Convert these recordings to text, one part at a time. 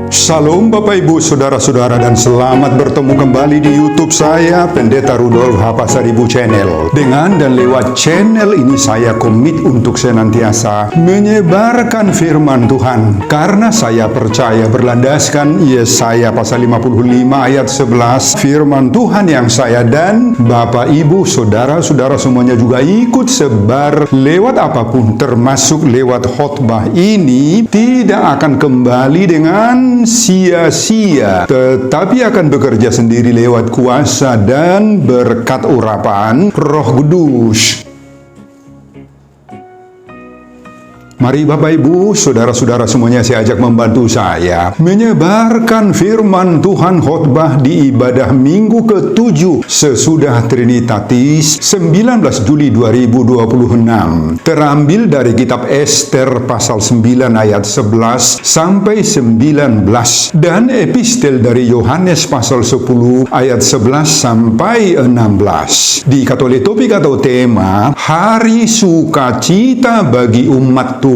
Salam Bapak Ibu, Saudara-saudara, dan selamat bertemu kembali di YouTube saya, Pendeta Rudolf Hapasaribu Channel. Dengan dan lewat channel ini saya komit untuk senantiasa menyebarkan firman Tuhan, karena saya percaya berlandaskan Yesaya pasal 55 ayat 11, firman Tuhan yang saya dan Bapak Ibu, Saudara-saudara semuanya juga ikut sebar lewat apapun, termasuk lewat khotbah ini, tidak akan kembali dengan sia-sia, tetapi akan bekerja sendiri lewat kuasa dan berkat urapan Roh Kudus. Mari Bapak Ibu, Saudara-saudara semuanya, saya ajak membantu saya menyebarkan firman Tuhan khotbah di ibadah minggu ke-7 sesudah Trinitatis 19 Juli 2026. Terambil dari kitab Ester pasal 9 ayat 11 sampai 19 dan epistel dari Yohanes pasal 10 ayat 11 sampai 16. Di Katolik topik atau tema Hari Sukacita bagi umat Tuhan.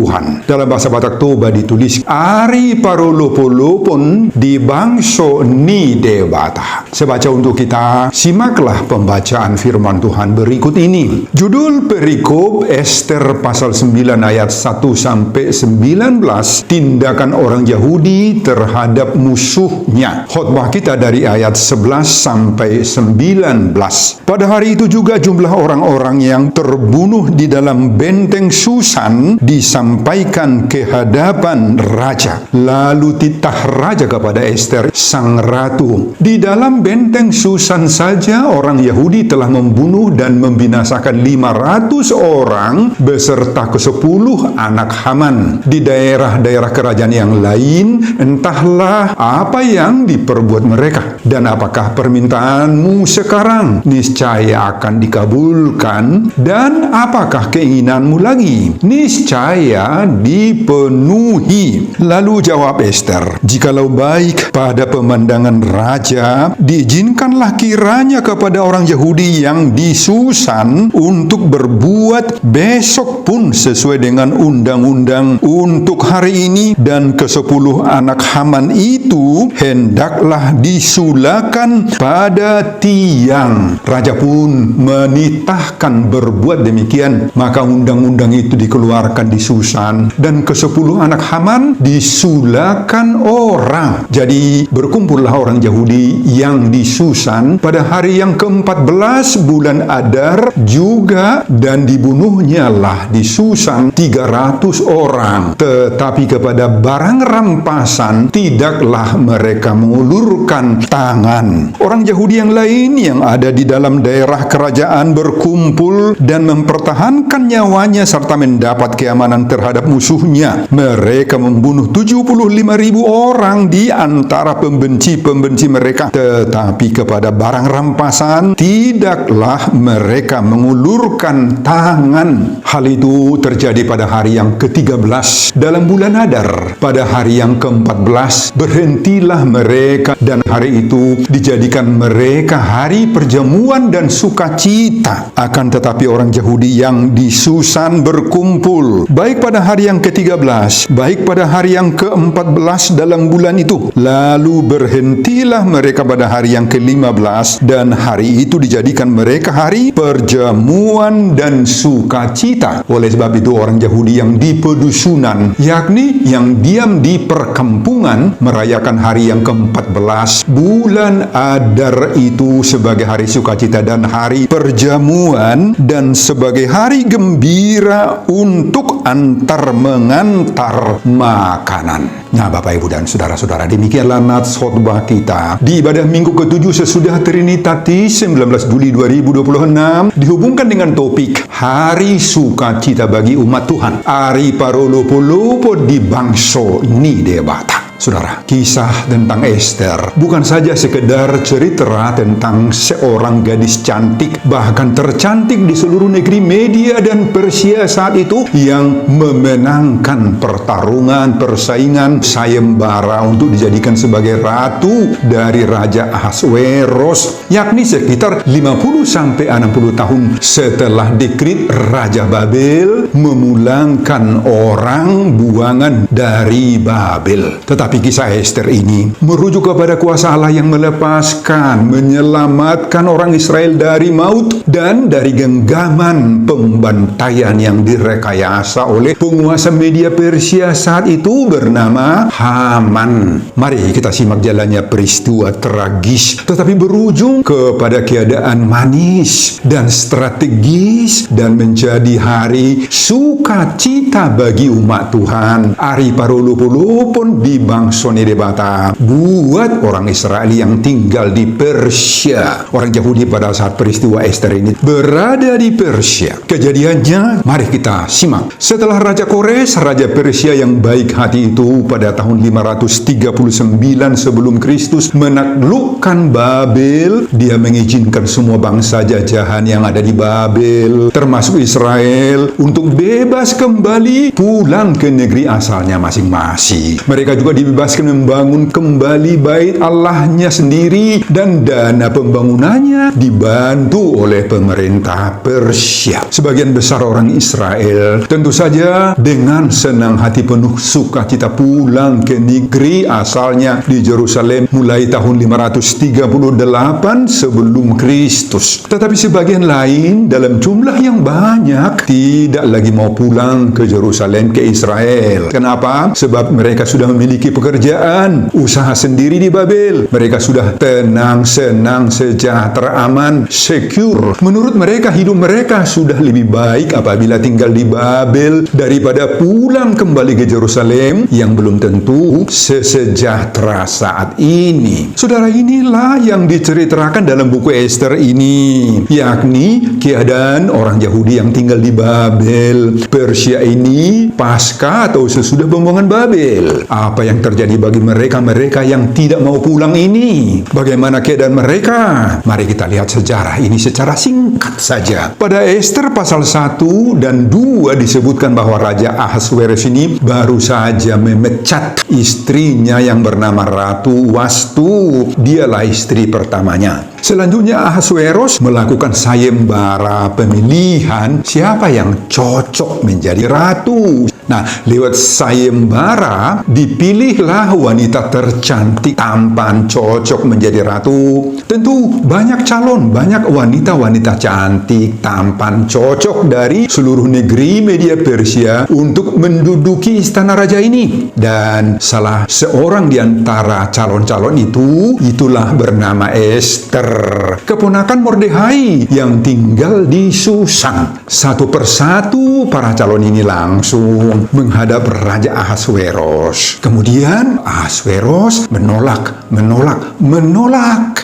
Dalam bahasa Batak Toba ditulis Ari Parolopolopon di bangso ni debata. Saya baca untuk kita, simaklah pembacaan firman Tuhan berikut ini. Judul perikop Ester pasal 9 ayat 1 sampai 19, tindakan orang Yahudi terhadap musuhnya. Khotbah kita dari ayat 11 sampai 19. Pada hari itu juga jumlah orang-orang yang terbunuh di dalam benteng Susan disampaikan ke hadapan raja. Lalu titah raja kepada Ester, sang ratu. Di dalam benteng Susan saja orang Yahudi telah membunuh dan membinasakan 500 orang beserta ke-10 anak Haman. Di daerah-daerah kerajaan yang lain, entahlah apa yang diperbuat mereka. Dan apakah permintaanmu sekarang niscaya akan dikabulkan, dan apakah keinginanmu lagi niscaya dipenuhi. Lalu jawab Ester, jikalau baik pada pemandangan raja, diizinkanlah kiranya kepada orang Yahudi yang di Susan untuk berbuat besok pun sesuai dengan undang-undang untuk hari ini, dan ke-10 anak Haman itu hendaklah disulakan pada tiang. Raja pun menitahkan berbuat demikian, maka undang-undang itu dikeluarkan di Susan, dan ke-10 anak Haman disulakan orang. Jadi berkumpullah orang Yahudi yang di Susan pada hari yang ke-14 bulan Adar juga, dan dibunuhnya lah di Susan 300 orang. Tetapi kepada barang rampasan tidaklah mereka mengulurkan tangan. Orang Yahudi yang lain yang ada di dalam daerah kerajaan berkumpul dan mempertahankan nyawanya serta mendapat keamanan terhadap musuhnya. Mereka membunuh 75.000 orang di antara pembenci-pembenci mereka. Tetapi kepada barang rampasan tidaklah mereka mengulurkan tangan. Hal itu terjadi pada hari yang ke-13 dalam bulan Adar. Pada hari yang ke-14 berhentilah mereka, dan hari itu dijadikan mereka hari perjamuan dan sukacita. Akan tetapi orang Yahudi yang di Susan berkumpul baik pada hari yang ke-13 baik pada hari yang ke-14 dalam bulan itu. Lalu berhentilah mereka pada hari yang ke-15, dan hari itu dijadikan mereka hari perjamuan dan sukacita. Oleh sebab itu orang Yahudi yang di pedusunan, yakni yang diam di perkampungan, merayakan hari yang ke-14 bulan Adar itu sebagai hari sukacita dan hari perjamuan, dan sebagai hari gembira untuk antar mengantar makanan. Nah, Bapak Ibu dan Saudara-saudara, demikianlah nats khotbah kita di ibadah minggu ke-7 sesudah Trinitatis 19 Juli 2026, dihubungkan dengan topik Hari Sukacita bagi umat Tuhan. Ari Parolopolopo di bangso ni debata. Saudara, kisah tentang Ester bukan saja sekedar cerita tentang seorang gadis cantik, bahkan tercantik di seluruh negeri Media dan Persia saat itu, yang memenangkan pertarungan, persaingan sayembara untuk dijadikan sebagai ratu dari Raja Ahasweros, yakni sekitar 50-60 tahun setelah dekrit Raja Babel memulangkan orang buangan dari Babel. Tetapi Tetapi kisah Ester ini merujuk kepada kuasa Allah yang melepaskan, menyelamatkan orang Israel dari maut dan dari genggaman pembantaian yang direkayasa oleh penguasa Media Persia saat itu bernama Haman. Mari kita simak jalannya peristiwa tragis tetapi berujung kepada keadaan manis dan strategis dan menjadi hari sukacita bagi umat Tuhan. Ari parulu-pulu pun dibangsoni debata buat orang Israel yang tinggal di Persia. Orang Yahudi pada saat peristiwa Ester ini berada di Persia. Kejadiannya mari kita simak. Setelah Raja Kores, Raja Persia yang baik hati itu pada tahun 539 sebelum Kristus menaklukkan Babel, dia mengizinkan semua bangsa jajahan yang ada di Babel termasuk Israel untuk bebas kembali pulang ke negeri asalnya masing-masing. Mereka juga dibebaskan membangun kembali bait Allahnya sendiri dan dana pembangunannya dibantu oleh pemerintah Persia. Sebagian besar orang Israel tentu saja dengan senang hati penuh sukacita pulang ke negeri asalnya di Yerusalem mulai tahun 538 sebelum Kristus. Tetapi sebagian lain dalam jumlah yang banyak tidak lagi mau pulang ke Yerusalem, ke Israel. Kenapa? Sebab mereka sudah memiliki pekerjaan, usaha sendiri di Babel. Mereka sudah tenang, senang, sejahtera, aman, secure. Menurut mereka, hidup mereka sudah lebih baik apabila tinggal di Babel daripada pulang kembali ke Yerusalem yang belum tentu sesejahtera saat ini. Saudara, inilah yang diceritakan dalam buku Ester ini, yakni keadaan orang Yahudi yang tinggal di Babel, Persia ini pasca atau sesudah pembuangan Babel. Apa yang terjadi bagi mereka yang tidak mau pulang ini? Bagaimana keadaan mereka? Mari kita lihat sejarah ini secara singkat saja. Pada Ester pasal 1 dan 2 disebutkan bahwa Raja Ahasweros ini baru saja memecat istrinya yang bernama Ratu Wastu. Dialah istri pertamanya. Selanjutnya Ahasweros melakukan sayembara pemilihan siapa yang cocok menjadi ratu. Nah, lewat sayembara dipilihlah wanita tercantik, tampan, cocok menjadi ratu. Tentu banyak calon, banyak wanita-wanita cantik, tampan, cocok dari seluruh negeri Media Persia untuk menduduki istana raja ini. Dan salah seorang di antara calon-calon itu, itulah bernama Ester, keponakan Mordehai yang tinggal di Susan. Satu persatu para calon ini langsung menghadap Raja Ahasweros. Kemudian Ahasweros menolak.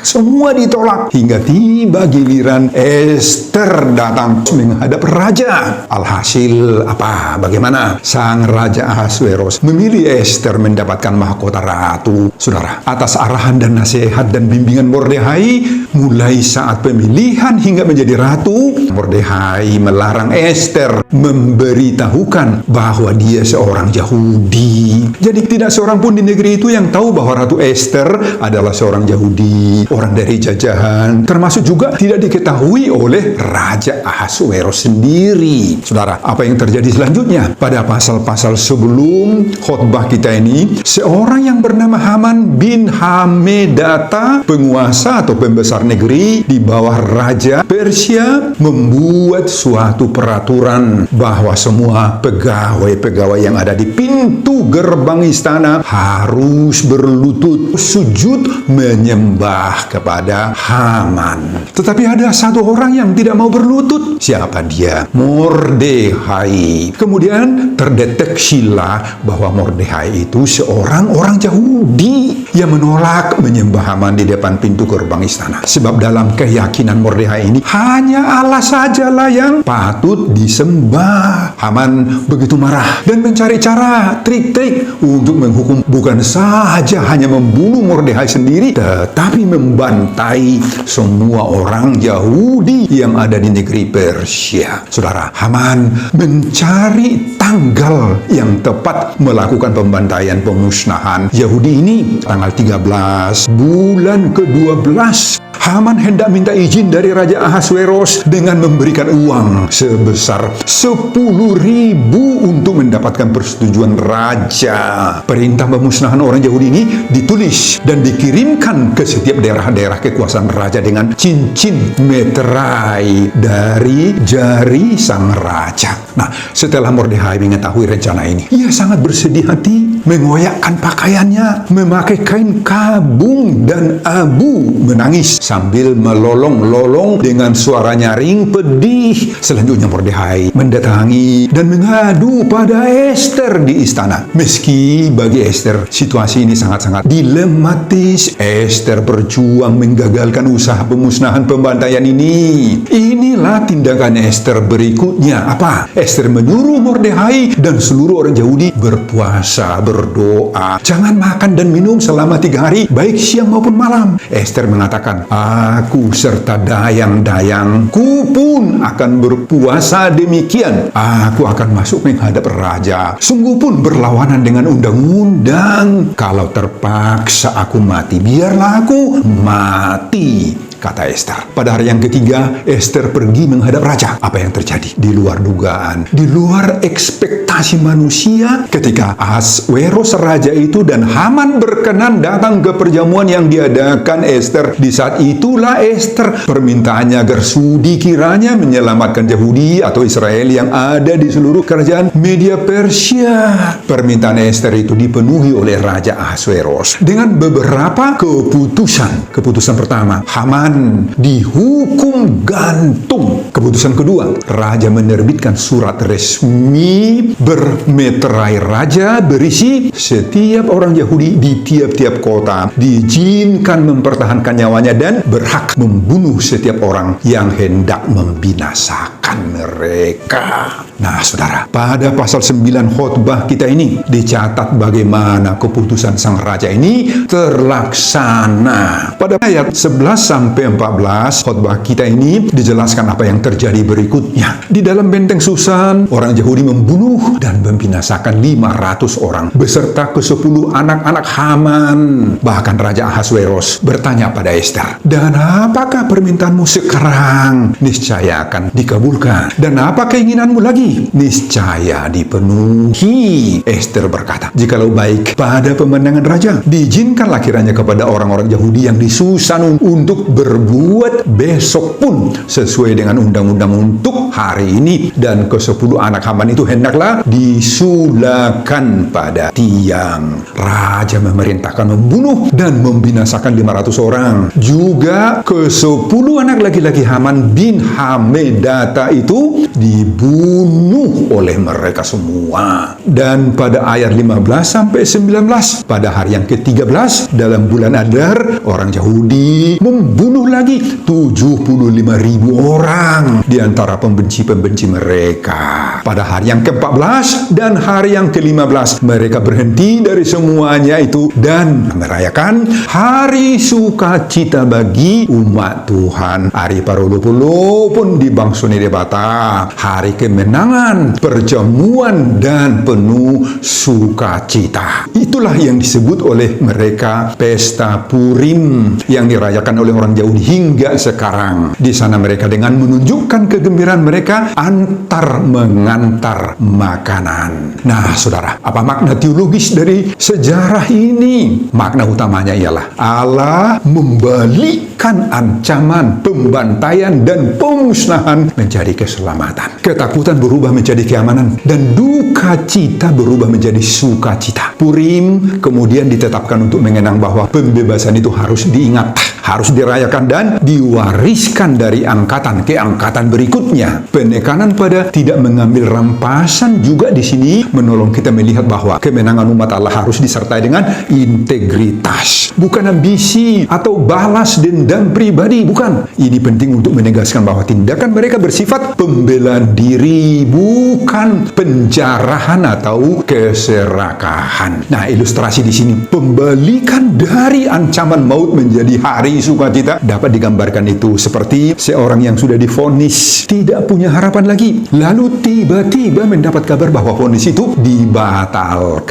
Semua ditolak hingga tiba giliran Ester datang menghadap raja. Alhasil apa? Bagaimana? Sang Raja Ahasweros memilih Ester mendapatkan mahkota ratu. Saudara, atas arahan dan nasihat dan bimbingan Mordehai, mulai saat pemilihan hingga menjadi ratu, Mordehai melarang Ester memberitahukan bahwa dia seorang Yahudi. Jadi tidak seorang pun di negeri itu yang tahu bahwa Ratu Ester adalah seorang Yahudi, orang dari jajahan, termasuk juga tidak diketahui oleh Raja Ahasweros sendiri. Saudara, apa yang terjadi selanjutnya? Pada pasal-pasal sebelum khotbah kita ini, seorang yang bernama Haman bin Hamedata, penguasa atau pembesar negeri di bawah Raja Persia, membuat suatu peraturan bahwa semua pegawai-pegawai yang ada di pintu gerbang istana harus berlutut sujud menyembah kepada Haman. Tetapi ada satu orang yang tidak mau berlutut. Siapa dia? Mordehai. Kemudian terdeteksilah bahwa Mordehai itu seorang orang Yahudi yang menolak menyembah Haman di depan pintu gerbang istana. Sebab dalam keyakinan Mordehai ini hanya Allah sajalah yang patut disembah. Haman begitu marah dan mencari cara, trik-trik untuk menghukum, bukan saja hanya membunuh Mordehai sendiri, tetapi membantai semua orang Yahudi yang ada di negeri Persia. Saudara, Haman mencari tanggal yang tepat melakukan pembantaian, pemusnahan Yahudi ini. Tanggal 13 bulan ke-12, Haman hendak minta izin dari Raja Ahasweros dengan memberikan uang sebesar 10.000 untuk untuk mendapatkan persetujuan raja. Perintah pemusnahan orang Yahudi ini ditulis dan dikirimkan ke setiap daerah-daerah kekuasaan raja dengan cincin meterai dari jari sang raja. Nah, setelah Mordekhai mengetahui rencana ini, ia sangat bersedih hati, mengoyakkan pakaiannya, memakai kain kabung dan abu, menangis sambil melolong-lolong dengan suara nyaring pedih. Selanjutnya Mordekhai mendatangi dan mengadu pada Ester di istana. Meski bagi Ester situasi ini sangat-sangat dilematis, Ester berjuang menggagalkan usaha pemusnahan pembantaian ini. Inilah tindakan Ester berikutnya. Apa? Ester menyuruh Mordekhai dan seluruh orang Yahudi berpuasa, berdoa, jangan makan dan minum selama 3 hari, baik siang maupun malam. Ester mengatakan, aku serta dayang-dayangku pun akan berpuasa demikian. Aku akan masuk menghadap raja. Sungguh pun berlawanan dengan undang-undang. Kalau terpaksa aku mati, biarlah aku mati, kata Ester. Pada hari yang ketiga, Ester pergi menghadap raja. Apa yang terjadi? Di luar dugaan, di luar ekspektasi manusia, ketika Ahasweros raja itu dan Haman berkenan datang ke perjamuan yang diadakan Ester. Di saat itulah Ester permintaannya agar sudi kiranya menyelamatkan Yahudi atau Israel yang ada di seluruh kerajaan Media Persia. Permintaan Ester itu dipenuhi oleh Raja Ahasweros dengan beberapa keputusan. Keputusan pertama, Haman dihukum gantung. Keputusan kedua, raja menerbitkan surat resmi bermeterai raja berisi setiap orang Yahudi di tiap-tiap kota diizinkan mempertahankan nyawanya dan berhak membunuh setiap orang yang hendak membinasakan mereka. Nah, saudara, pada pasal 9 khotbah kita ini dicatat bagaimana keputusan sang raja ini terlaksana. Pada ayat 11 sampai 14 khotbah kita ini dijelaskan apa yang terjadi berikutnya. Di dalam benteng Susan, orang Yahudi membunuh dan membinasakan 500 orang beserta ke-10 anak-anak Haman. Bahkan Raja Ahasweros bertanya pada Ester, "Dan apakah permintaanmu sekarang? Niscaya akan dikabulkan. Dan apa keinginanmu lagi? Niscaya dipenuhi." Ester berkata, "Jikalau baik pada pemandangan raja, diizinkanlah kiranya kepada orang-orang Yahudi yang di Susan untuk berbuat besok pun sesuai dengan undang-undang untuk hari ini, dan ke-10 anak Haman itu hendaklah disulakan pada tiang." Raja memerintahkan membunuh dan membinasakan 500 orang. Juga ke-10 anak laki-laki Haman bin Hamedata itu dibunuh oleh mereka semua. Dan pada ayat 15 sampai 19, pada hari yang ke-13 dalam bulan Adar, orang Yahudi membunuh lagi 75.000 orang di antara pembenci-pembenci mereka. Pada hari yang ke-14 dan hari yang ke-15 mereka berhenti dari semuanya itu dan merayakan hari sukacita bagi umat Tuhan. Hari Parulupulo pun dibangsuni debata, hari kemenangan, perjamuan dan penuh sukacita. Itulah yang disebut oleh mereka pesta Purim yang dirayakan oleh orang Yahudi hingga sekarang. Di sana mereka dengan menunjukkan kegembiraan mereka antar mengantar makanan. Nah, saudara, apa makna teologis dari sejarah ini? Makna utamanya ialah Allah membalikkan ancaman, pembantaian dan pemusnahan menjadi keselamatan. Ketakutan berubah menjadi keamanan dan duka cita berubah menjadi sukacita. Purim kemudian ditetapkan untuk mengenang bahwa pembebasan itu harus diingat, harus dirayakan dan diwariskan dari angkatan ke angkatan berikutnya. Penekanan pada tidak mengambil rampasan juga di sini menolong kita melihat bahwa kemenangan umat Allah harus disertai dengan integritas, bukan ambisi atau balas dendam pribadi, bukan. Ini penting untuk menegaskan bahwa tindakan mereka bersifat pembelaan diri, bukan penjarahan atau keserakahan. Nah, ilustrasi di sini pembalikan dari ancaman maut menjadi hari hari sukacita dapat digambarkan itu seperti seorang yang sudah divonis tidak punya harapan lagi, lalu tiba-tiba mendapat kabar bahwa vonis itu dibatalkan.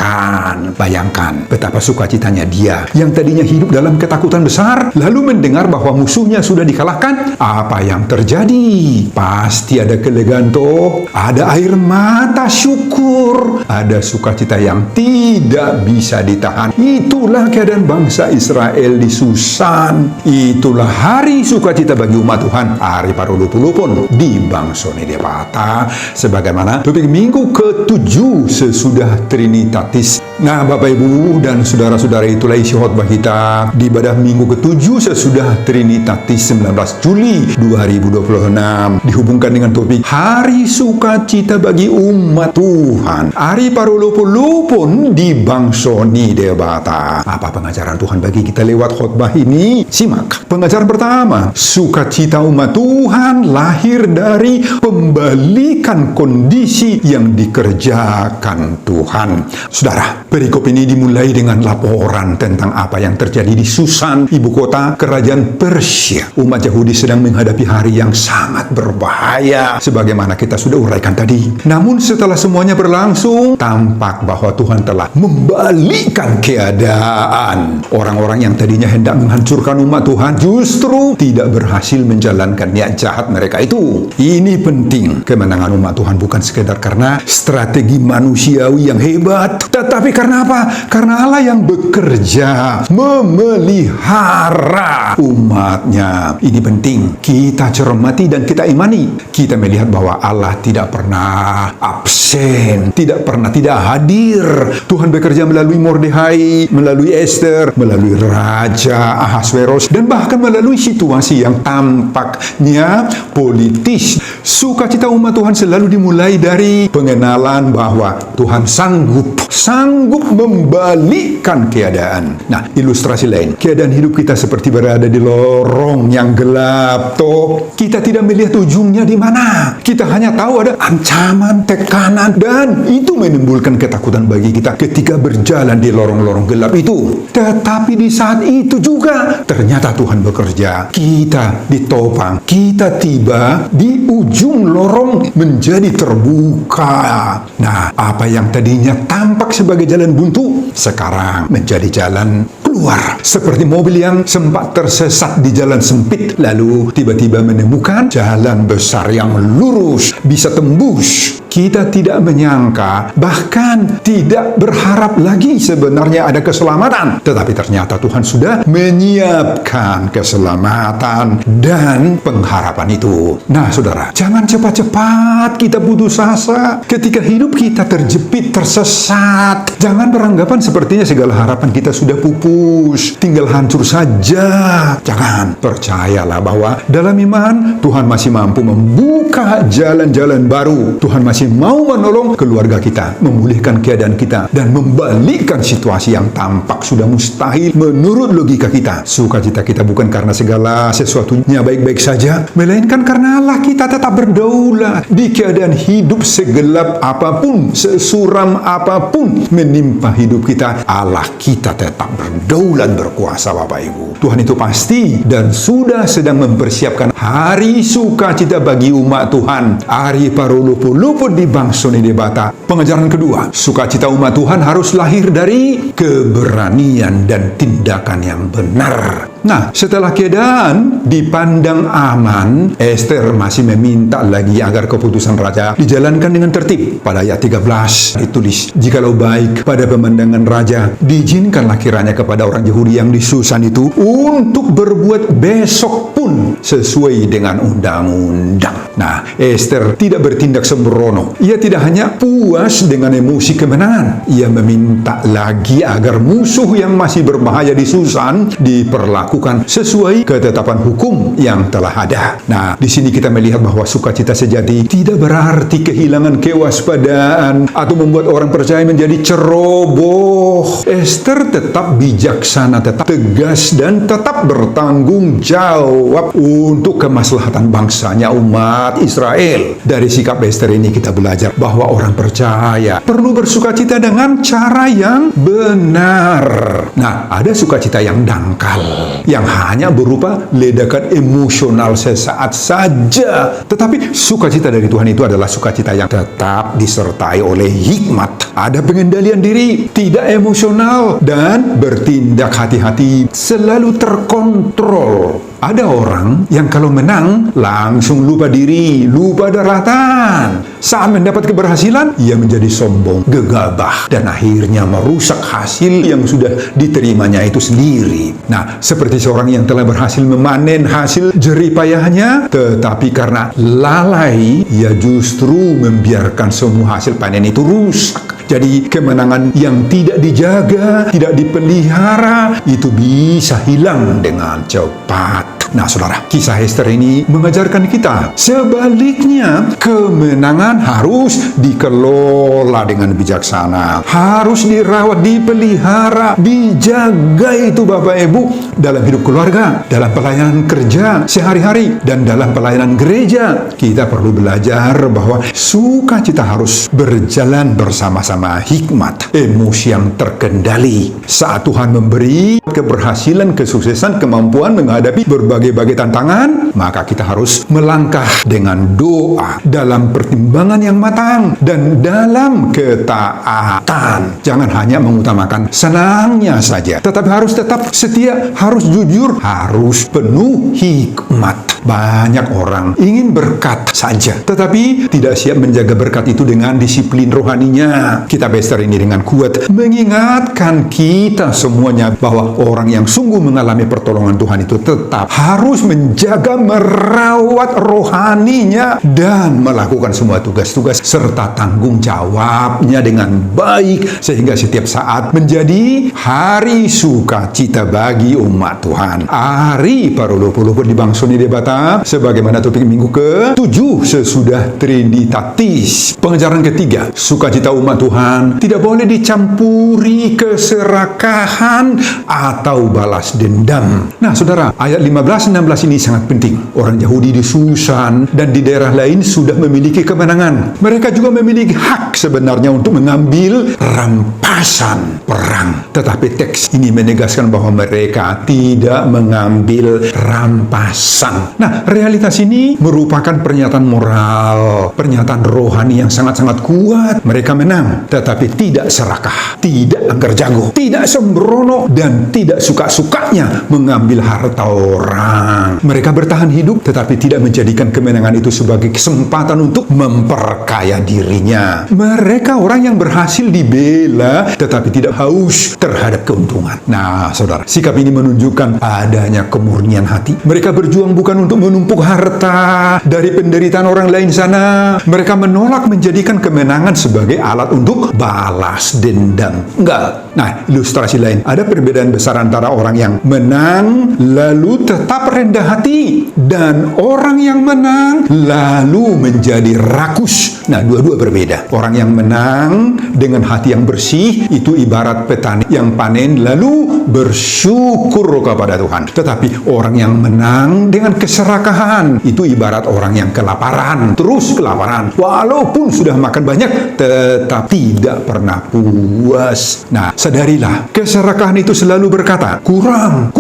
Bayangkan betapa sukacitanya dia yang tadinya hidup dalam ketakutan besar, lalu mendengar bahwa musuhnya sudah dikalahkan. Apa yang terjadi? Pasti ada kelegaan toh, ada air mata syukur, ada sukacita yang tidak bisa ditahan. Itulah keadaan bangsa Israel di Susan. Itulah hari sukacita bagi umat Tuhan, hari parulupulupun di Bangsone Debata, sebagaimana topik minggu ke-7 sesudah Trinitatis. Nah, Bapak Ibu dan saudara-saudara, itulah isi khotbah kita di ibadah minggu ke-7 sesudah Trinitatis 19 Juli 2026, dihubungkan dengan topik hari sukacita bagi umat Tuhan, hari parulupulupun di Bangsone Debata. Apa pengajaran Tuhan bagi kita lewat khotbah ini? Simak. Pengajaran pertama, sukacita umat Tuhan lahir dari pembalikan kondisi yang dikerjakan Tuhan. Saudara, perikop ini dimulai dengan laporan tentang apa yang terjadi di Susan, ibu kota kerajaan Persia. Umat Yahudi sedang menghadapi hari yang sangat berbahaya, sebagaimana kita sudah uraikan tadi. Namun setelah semuanya berlangsung, tampak bahwa Tuhan telah membalikkan keadaan. Orang-orang yang tadinya hendak menghancurkan umat Tuhan justru tidak berhasil menjalankan niat jahat mereka itu. Ini penting. Kemenangan umat Tuhan bukan sekedar karena strategi manusiawi yang hebat, tetapi karena apa? Karena Allah yang bekerja memelihara umatnya. Ini penting kita cermati dan kita imani. Kita melihat bahwa Allah tidak pernah absen, tidak pernah tidak hadir. Tuhan bekerja melalui Mordekai, melalui Esther, melalui Raja Ahasveros, dan bahkan melalui situasi yang tampaknya politis. Sukacita umat Tuhan selalu dimulai dari pengenalan bahwa Tuhan sanggup membalikkan keadaan. Nah, ilustrasi lain, keadaan hidup kita seperti berada di lorong yang gelap. Toh, kita tidak melihat ujungnya di mana. Kita hanya tahu ada ancaman, tekanan, dan itu menimbulkan ketakutan bagi kita ketika berjalan di lorong-lorong gelap itu. Tetapi di saat itu juga ternyata Tuhan bekerja. Kita ditopang, kita tiba di ujung lorong menjadi terbuka. Nah, apa yang tadinya tampak sebagai jalan buntu sekarang menjadi jalan keluar. Seperti mobil yang sempat tersesat di jalan sempit, lalu tiba-tiba menemukan jalan besar yang lurus, bisa tembus. Kita tidak menyangka, bahkan tidak berharap lagi sebenarnya ada keselamatan. Tetapi ternyata Tuhan sudah menyiapkan keselamatan dan pengharapan itu. Nah, saudara, jangan cepat-cepat kita putus asa ketika hidup kita terjepit, tersesat. Jangan beranggapan sepertinya segala harapan kita sudah pupus, tinggal hancur saja. Jangan. Percayalah bahwa dalam iman Tuhan masih mampu membuka jalan-jalan baru. Tuhan masih mau menolong keluarga kita, memulihkan keadaan kita, dan membalikkan situasi yang tampak sudah mustahil menurut logika kita. Sukacita kita bukan karena segala sesuatunya baik-baik saja, melainkan karena Allah kita tetap berdaulat. Di keadaan hidup segelap apapun, sesuram apapun menimpa hidup kita, Allah kita tetap berdaulat, berkuasa. Bapak Ibu, Tuhan itu pasti dan sudah sedang mempersiapkan hari sukacita bagi umat Tuhan, hari parulupulupun di Bangsone Debata. Pengajaran kedua, sukacita umat Tuhan harus lahir dari keberanian dan tindakan yang benar. Nah, setelah keadaan dipandang aman, Esther masih meminta lagi agar keputusan raja dijalankan dengan tertib. Pada ayat 13 ditulis, "Jikalau baik pada pemandangan raja, diizinkanlah kiranya kepada orang Yahudi yang di Susan itu untuk berbuat besok pun sesuai dengan undang-undang." Nah, Esther tidak bertindak sembrono. Ia tidak hanya puas dengan emosi kemenangan. Ia meminta lagi agar musuh yang masih berbahaya di Susan diperlakukan sesuai ketetapan hukum yang telah ada. Nah, di sini kita melihat bahwa sukacita sejati tidak berarti kehilangan kewaspadaan atau membuat orang percaya menjadi ceroboh. Esther tetap bijaksana, tetap tegas, dan tetap bertanggung jawab untuk kemaslahatan bangsanya umat Israel. Dari sikap Esther ini kita kita belajar bahwa orang percaya perlu bersukacita dengan cara yang benar. Nah, ada sukacita yang dangkal, yang hanya berupa ledakan emosional sesaat saja. Tetapi sukacita dari Tuhan itu adalah sukacita yang tetap disertai oleh hikmat. Ada pengendalian diri, tidak emosional, dan bertindak hati-hati, selalu terkontrol. Ada orang yang kalau menang langsung lupa diri, lupa daratan. Saat mendapat keberhasilan, ia menjadi sombong, gegabah, dan akhirnya merusak hasil yang sudah diterimanya itu sendiri. Nah, seperti seorang yang telah berhasil memanen hasil jerih payahnya, tetapi karena lalai, ia justru membiarkan semua hasil panen itu rusak. Jadi kemenangan yang tidak dijaga, tidak dipelihara, itu bisa hilang dengan cepat. Nah, saudara, kisah Hester ini mengajarkan kita sebaliknya, kemenangan harus dikelola dengan bijaksana, harus dirawat, dipelihara, dijaga itu Bapak Ibu, dalam hidup keluarga, dalam pelayanan kerja sehari-hari, dan dalam pelayanan gereja. Kita perlu belajar bahwa sukacita harus berjalan bersama-sama hikmat, emosi yang terkendali. Saat Tuhan memberi keberhasilan, kesuksesan, kemampuan menghadapi berbagai tantangan, maka kita harus melangkah dengan doa, dalam pertimbangan yang matang, dan dalam ketaatan. Jangan hanya mengutamakan senangnya saja, tetapi harus tetap setia, harus jujur, harus penuh hikmat. Banyak orang ingin berkat saja, tetapi tidak siap menjaga berkat itu dengan disiplin rohaninya. Kitab Hester ini dengan kuat mengingatkan kita semuanya bahwa orang yang sungguh mengalami pertolongan Tuhan itu tetap harus menjaga, merawat rohaninya, dan melakukan semua tugas-tugas serta tanggung jawabnya dengan baik, sehingga setiap saat menjadi hari sukacita bagi umat Tuhan. Hari parulupuluh dibangsoni debata, sebagaimana topik minggu ke-7 sesudah Trinitatis. Pengajaran ketiga, sukacita umat Tuhan tidak boleh dicampuri keserakahan atau balas dendam. Nah, saudara, ayat 15-16 ini sangat penting. Orang Yahudi di Susan dan di daerah lain sudah memiliki kemenangan. Mereka juga memiliki hak sebenarnya untuk mengambil rampasan perang. Tetapi teks ini menegaskan bahwa mereka tidak mengambil rampasan. Nah, realitas ini merupakan pernyataan moral, pernyataan rohani yang sangat-sangat kuat. Mereka menang, tetapi tidak serakah, tidak angker jago, tidak sembrono, dan tidak suka-sukanya mengambil harta orang. Mereka bertahan hidup, tetapi tidak menjadikan kemenangan itu sebagai kesempatan untuk memperkaya dirinya. Mereka orang yang berhasil dibela, tetapi tidak haus terhadap keuntungan. Nah, saudara, sikap ini menunjukkan adanya kemurnian hati. Mereka berjuang bukan untuk menumpuk harta dari penderitaan orang lain sana. Mereka menolak menjadikan kemenangan sebagai alat untuk balas dendam. Enggak. Nah, ilustrasi lain, ada perbedaan besar antara orang yang menang lalu tetap rendah hati dan orang yang menang lalu menjadi rakus. Nah, dua-dua berbeda. Orang yang menang dengan hati yang bersih itu ibarat petani yang panen lalu bersyukur kepada Tuhan. Tetapi orang yang menang dengan keserakahan itu ibarat orang yang kelaparan, terus kelaparan. Walaupun sudah makan banyak, tetap tidak pernah puas. Nah, sadarilah, keserakahan itu selalu berkata, kurang,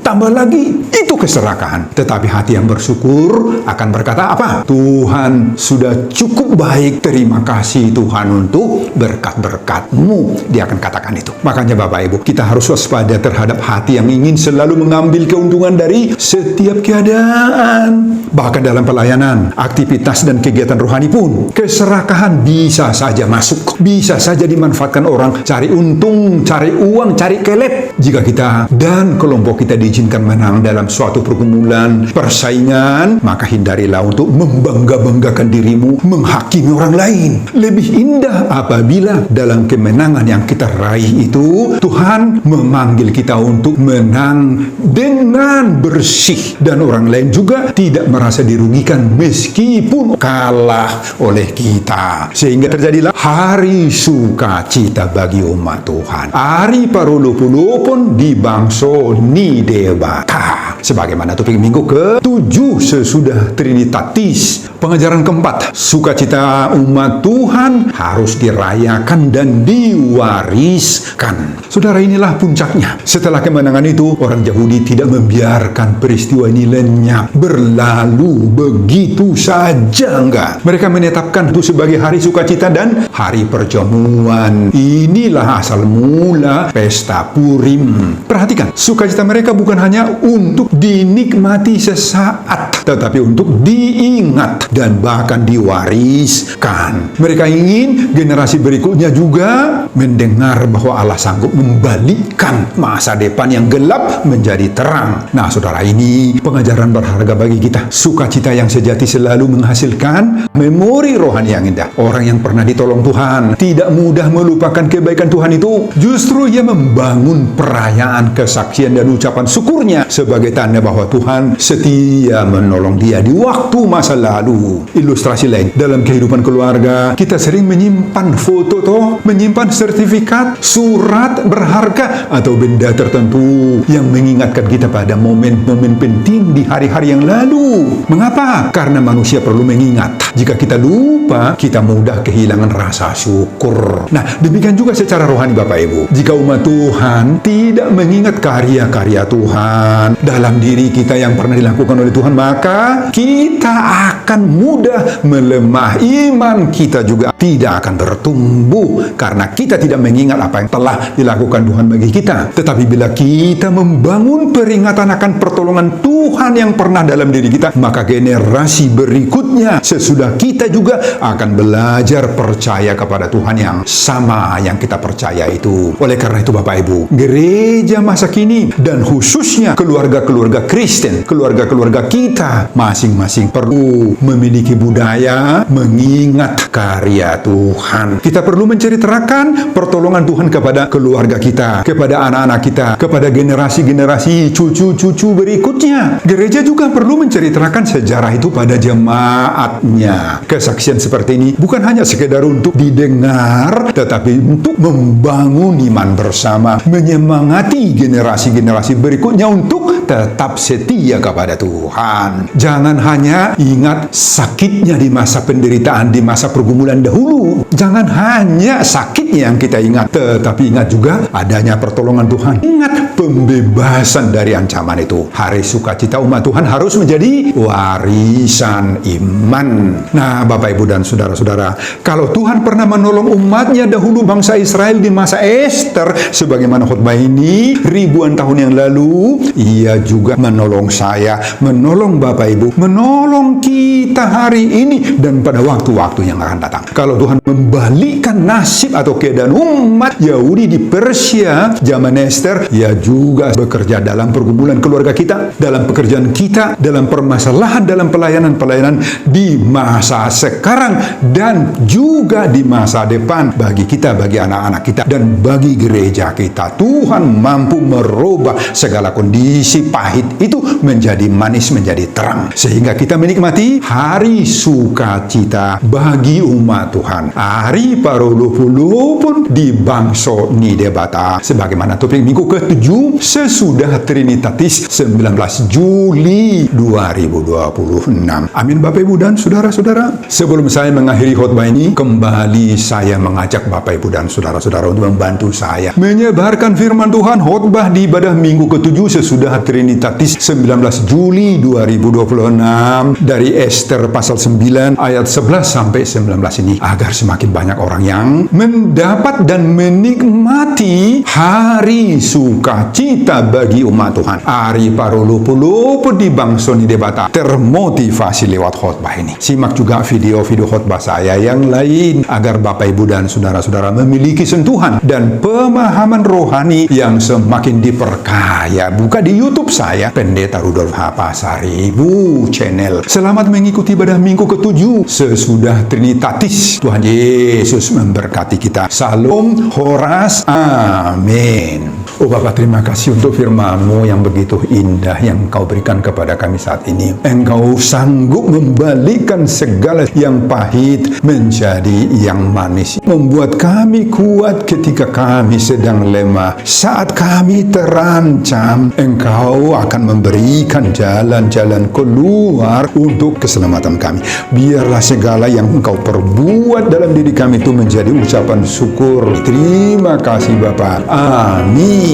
tambah lagi. Itu keserakahan. Tetapi hati yang bersyukur akan berkata apa? Tuhan sudah cukup baik, terima kasih Tuhan untuk berkat-berkat-Mu. Dia akan katakan itu. Makanya Bapak Ibu, kita harus waspada terhadap hati yang ingin selalu mengambil keuntungan dari setiap keadaan. Bahkan dalam pelayanan, aktivitas dan kegiatan rohani pun, keserakahan bisa saja masuk. Bisa saja dimanfaatkan orang cari untung, cari uang, cari kelep. Jika kita dan kelompok kita diizinkan menang dalam suatu pergumulan, persaingan, maka hindarilah untuk membangga-banggakan dirimu, menghakimi orang lain. Lebih indah apabila dalam kemenangan yang kita raih itu, Tuhan memanggil kita untuk menang dengan bersih, dan orang lain juga tidak merasa dirugikan meskipun kalah oleh kita. Sehingga terjadilah hari sukacita bagi umat Tuhan. Hari parulupulu pun dibangsoni debata. Sebagaimana topik minggu ke-7 sesudah Trinitatis. Pengajaran keempat, sukacita umat Tuhan harus dirayakan dan diwariskan. Saudara, inilah puncaknya. Setelah kemenangan itu, orang Yahudi tidak membiarkan peristiwa ini lenyap, berlalu begitu saja, enggak. Mereka menetapkan itu sebagai hari sukacita dan hari perjamuan. Inilah asal mula pesta Purim. Perhatikan, sukacita mereka bukan hanya untuk dinikmati sesaat, tetapi untuk diingat dan bahkan diwariskan. Mereka ingin generasi berikutnya juga mendengar bahwa Allah sanggup membalikkan masa depan yang gelap menjadi terang. Nah, saudara, ini pengajaran berharga bagi kita. Sukacita yang sejati selalu menghasilkan memori rohani yang indah. Orang yang pernah ditolong Tuhan tidak mudah melupakan kebaikan Tuhan itu. Justru ia membangun perayaan, kesaksian, dan ucapan syukurnya sebagai tanda bahwa Tuhan setia menolong dia di waktu masa lalu. Ilustrasi lain, dalam kehidupan keluarga, kita sering menyimpan foto, menyimpan sertifikat, surat berharga, atau benda tertentu yang mengingatkan kita pada momen-momen penting di hari-hari yang lalu. Mengapa? Karena manusia perlu mengingat. Jika kita lupa, kita mudah kehilangan rasa syukur. Nah, demikian juga secara rohani, Bapak Ibu. Jika umat Tuhan tidak mengingat karya-karya Tuhan dalam diri kita yang pernah dilakukan oleh Tuhan, maka kita akan mudah melemah. Iman kita juga tidak akan bertumbuh karena kita tidak mengingat apa yang telah dilakukan Tuhan bagi kita. Tetapi bila kita membangun peringatan akan pertolongan Tuhan yang pernah dalam diri kita, maka generasi berikutnya sesudah kita juga akan belajar percaya kepada Tuhan yang sama yang kita percaya itu. Oleh karena itu, Bapak Ibu, gereja masa kini dan khususnya keluarga-keluarga Kristen, keluarga-keluarga kita masing-masing perlu memiliki budaya mengingat karya Tuhan. Kita perlu menceritakan pertolongan Tuhan kepada keluarga kita, kepada anak-anak kita, kepada generasi-generasi cucu-cucu berikutnya. Gereja juga perlu menceritakan sejarah itu pada jemaatnya. Kesaksian seperti ini bukan hanya sekedar untuk didengar, tetapi untuk membangun iman bersama, menyemangati generasi-generasi berikutnya untuk tetap setia kepada Tuhan. Jangan hanya ingat sakitnya di masa penderitaan, di masa pergumulan dahulu. Jangan hanya sakitnya yang kita ingat, tetapi ingat juga adanya pertolongan Tuhan. Ingat pembebasan dari ancaman itu. Hari sukacita umat Tuhan harus menjadi warisan iman. Nah, Bapak, Ibu, dan saudara-saudara, kalau Tuhan pernah menolong umatnya dahulu, bangsa Israel di masa Ester, sebagaimana khotbah ini ribuan tahun yang lalu, Ia juga menolong saya, menolong Bapak Ibu, menolong kita hari ini dan pada waktu-waktu yang akan datang. Kalau Tuhan membalikkan nasib atau keadaan umat Yahudi di Persia zaman Ester, Ia juga bekerja dalam pergumulan keluarga kita, dalam pekerjaan kita, dalam permasalahan, dalam pelayanan-pelayanan di masa sekarang dan juga di masa depan bagi kita, bagi anak-anak kita, dan bagi gereja kita. Tuhan mampu merubah segala kondisi pahit itu menjadi manis, menjadi terang, sehingga kita menikmati hari sukacita bagi umat Tuhan. Hari paruluh pun di bangso nidebata, sebagaimana topik minggu ke-7 sesudah Trinitatis 19 Juli 2026. Amin, Bapak Ibu dan saudara-saudara. Sebelum saya mengakhiri khotbah ini, kembali saya mengajak Bapak Ibu dan saudara-saudara untuk membantu saya menyebarkan firman Tuhan khotbah di ibadah minggu ke-7 sesudah Trinitatis 19 Juli 2026 dari Ester pasal 9 ayat 11 sampai 19 ini, agar semakin banyak orang yang mendapat dan menikmati hari sukacita bagi umat Tuhan. Hari paruluh-puluh di bangsa nidebata termotivasi lewat khotbah ini. Simak juga video-video khotbah saya yang lain agar Bapak, Ibu, dan saudara-saudara memiliki sentuhan dan pemahaman rohani yang semakin diperkaya. Buka di YouTube saya, Pendeta Rudolf H. Pasaribu Channel. Selamat mengikuti ibadah minggu ke-7 sesudah Trinitatis. Tuhan Yesus memberkati kita. Salam Horas. Amin. Oh Bapa, terima kasih untuk firman-Mu yang begitu indah yang Engkau berikan kepada kami saat ini. Engkau sanggup membalikkan segala yang pahit menjadi yang manis, membuat kami kuat ketika kami sedang lemah. Saat kami terancam, Engkau akan memberikan jalan-jalan keluar untuk keselamatan kami. Biarlah segala yang Engkau perbuat dalam diri kami itu menjadi ucapan syukur. Terima kasih Bapa. Amin.